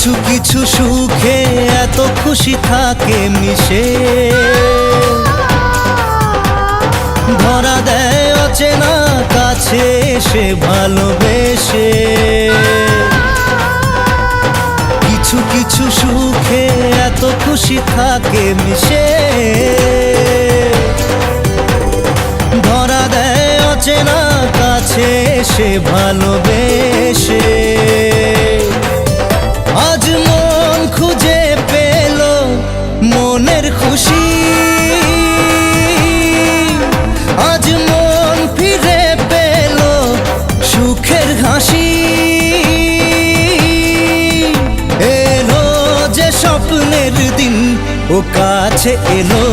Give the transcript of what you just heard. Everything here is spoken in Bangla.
কিছু কিছু সুখে এত খুশি থাকে মিশে, ধরা দেয় অচেনা কাছে এসে ভালোবেসে। কিছু কিছু সুখে এত খুশি থাকে মিশে, ধরা দেয় অচেনা কাছে এসে ভালোবেসে। আজ মন খুঁজে পেল মনের খুশি, আজ মন ফিরে পেল সুখের হাসি। এলো যে স্বপ্নের দিন ও কাছে এলো।